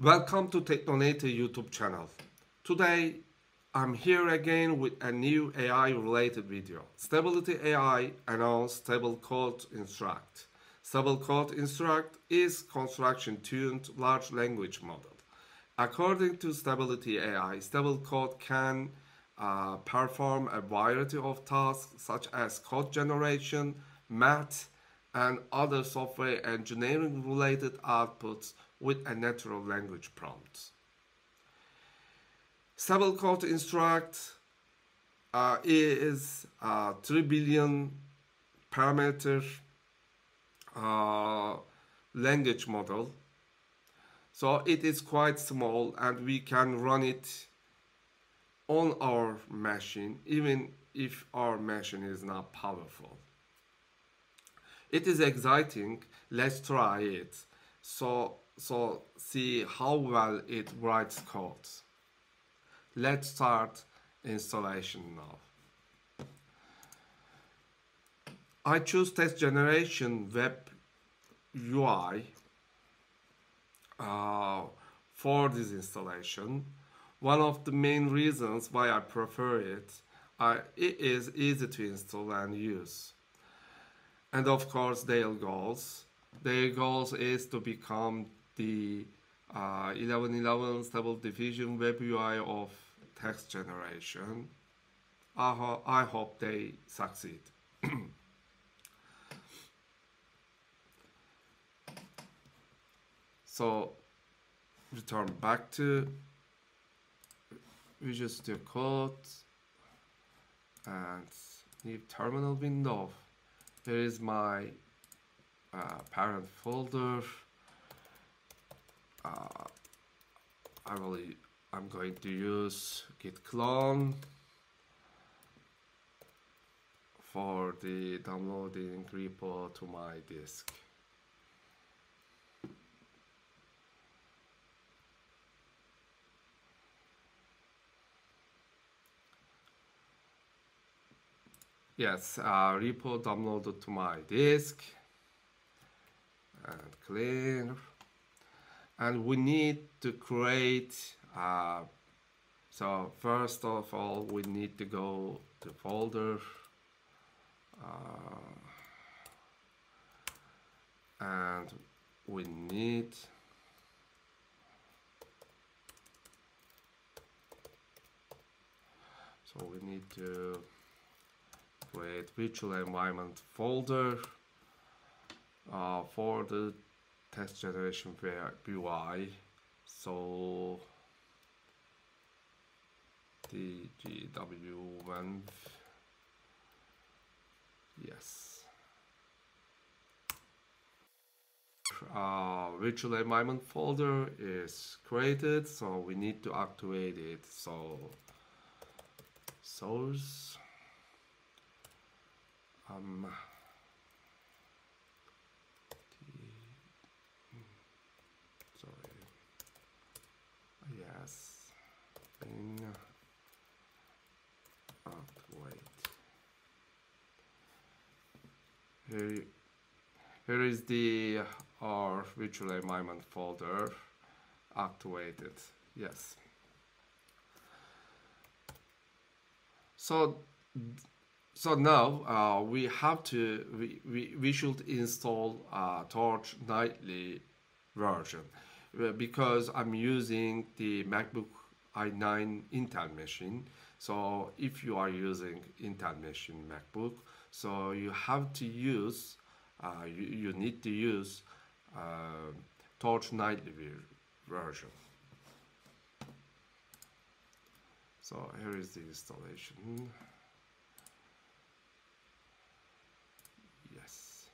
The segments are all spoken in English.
Welcome to Technonator YouTube channel. Today I'm here again with a new AI related video. Stability AI announced Stable Code Instruct. Stable Code Instruct is construction tuned large language model. According to Stability AI, Stable Code can perform a variety of tasks such as code generation, math, and other software engineering related outputs with a natural language prompt. Stable Code Instruct is a 3 billion parameter language model. So it is quite small and we can run it on our machine even if our machine is not powerful. It is exciting. Let's try it. So see how well it writes code. Let's start installation now. I choose test generation web UI for this installation. One of the main reasons why I prefer it is easy to install and use. And of course their goals is to become the 11.11 Stable Diffusion Web UI of text generation. I hope they succeed. So return back to Visual Studio Code and new terminal window. Here is my parent folder. I'm going to use git clone for the downloading repo to my disk. Yes, repo downloaded to my disk and clear. And we need to create, so first of all we need to go to folder and we need to create virtual environment folder for the test generation UI. So tgwvenv, yes. Virtual environment folder is created, so we need to activate it. So source yes, activate. Here is the our virtual environment folder activated. Yes. So now we should install Torch nightly version because I'm using the MacBook i9 Intel machine. So if you are using Intel machine MacBook, so you have to use you need to use Torch nightly version. So here is the installation. Yes.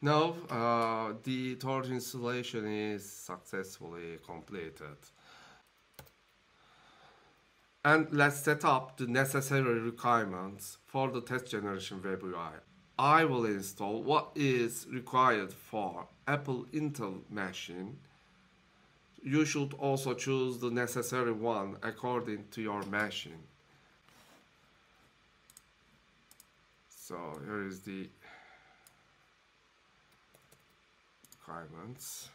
Now the Torch installation is successfully completed. And let's set up the necessary requirements for the test generation web UI. I will install what is required for Apple Intel machine You should also choose the necessary one according to your machine. So here is the requirements.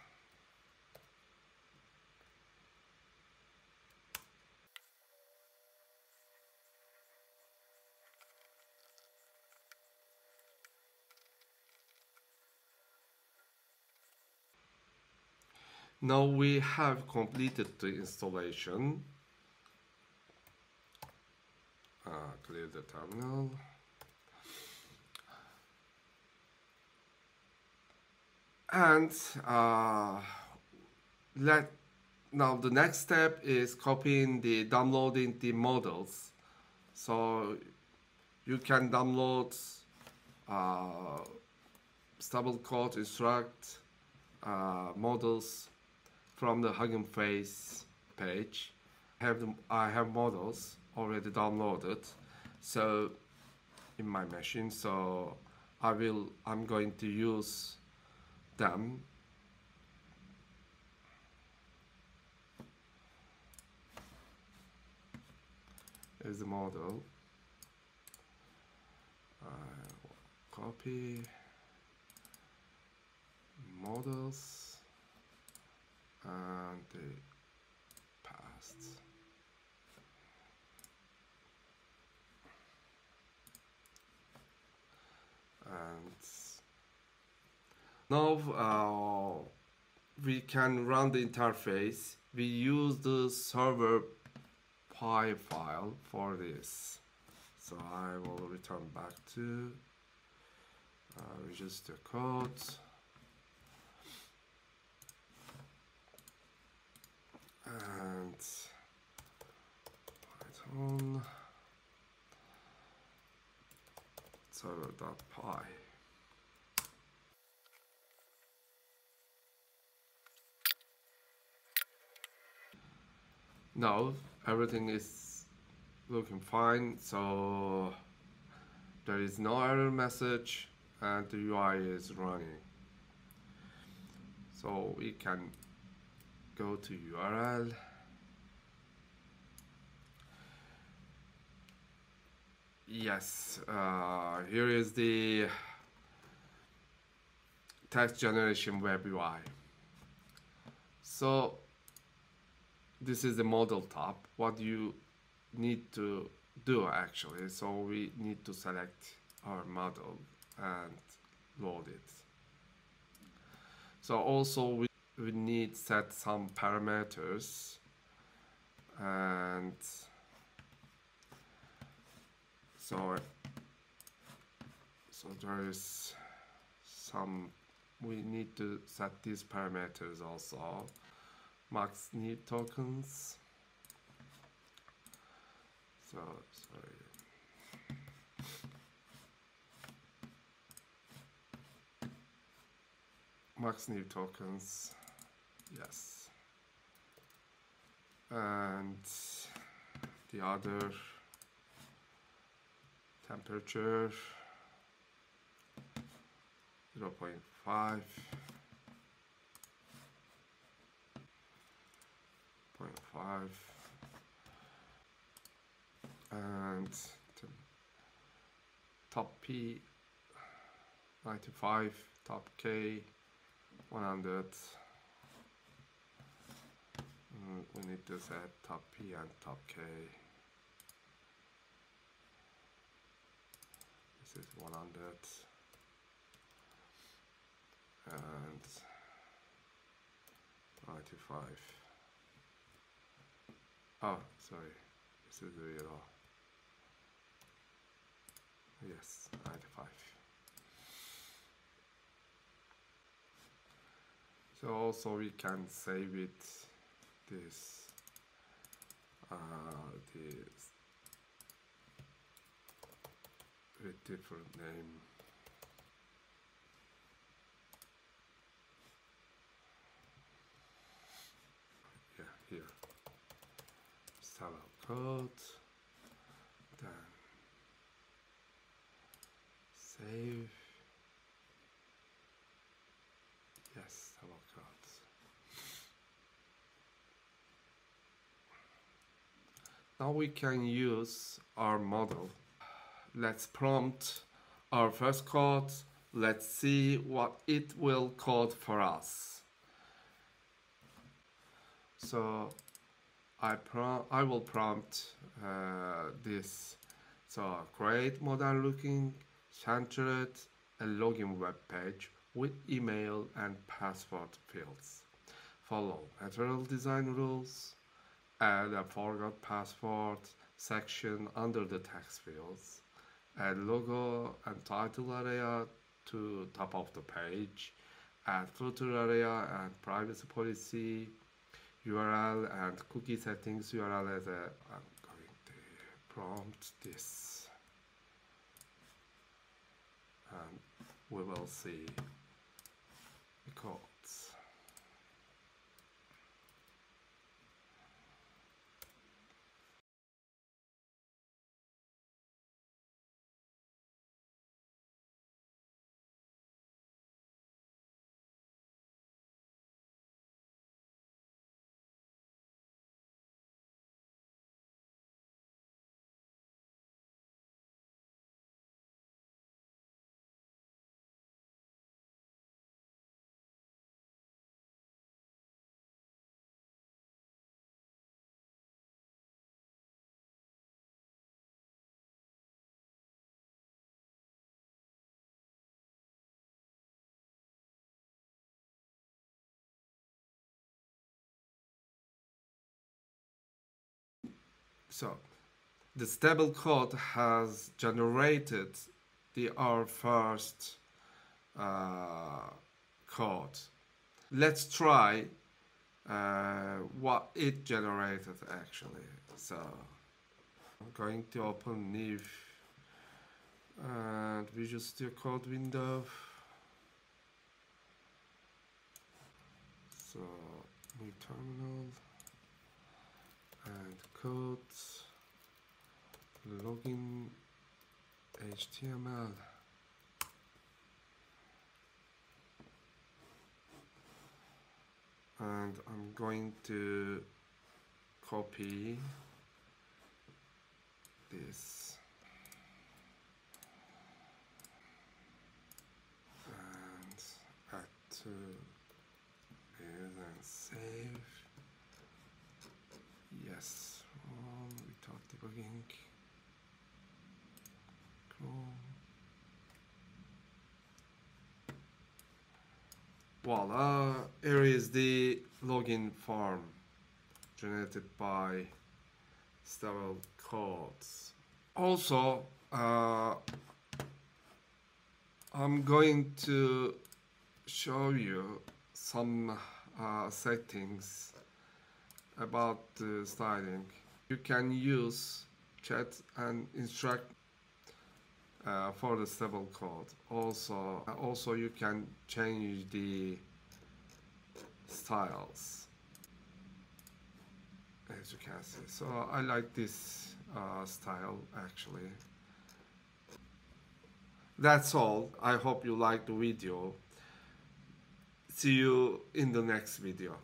Now we have completed the installation. Clear the terminal. And now the next step is downloading the models. So you can download Stable Code Instruct models from the Hugging Face page. I have models already downloaded, so in my machine. So I'm going to use them. Here's the model. Copy models and the past. And now we can run the interface. We use the server.py file for this. So I will return back to register code. And Python server.py. Now everything is looking fine, so there is no error message and the UI is running. So we can go to URL. Yes, here is the text generation web UI. So this is the model tab. What you need to do actually, so we need to select our model and load it. So also we need set some parameters, and so there is some, we need to set these parameters also. Max need tokens. So sorry. Max new tokens. Yes. And the other temperature 0.5. 0.5 and top P 95, top K 100. We need to set top P and top K. This is 100 and 95. Oh, sorry, this is the zero. Yes, 95. So also we can save it this with different name. Yeah, here. Stable code, then save. Yes, stable code. Now we can use our model. Let's prompt our first code. Let's see what it will code for us. So I will prompt this. So create modern looking, centered, and login web page with email and password fields. Follow material design rules. Add a forgot password section under the text fields. Add logo and title area to top of the page. Add footer area and privacy policy. URL and cookie settings. URL as a. I'm going to prompt this, and we will see the codes. So the stable code has generated our first code. Let's try what it generated actually. So I'm going to open new and Visual Studio Code window. So new terminal and codes, login HTML. And I'm going to copy this and add to it and save. Yes, without debugging. Cool. Voila, here is the login form generated by Stable Codes. Also, I'm going to show you some settings about the styling. You can use chat and instruct for the stable code. Also you can change the styles, as you can see. So I like this style actually. That's all. I hope you liked the video. See you in the next video.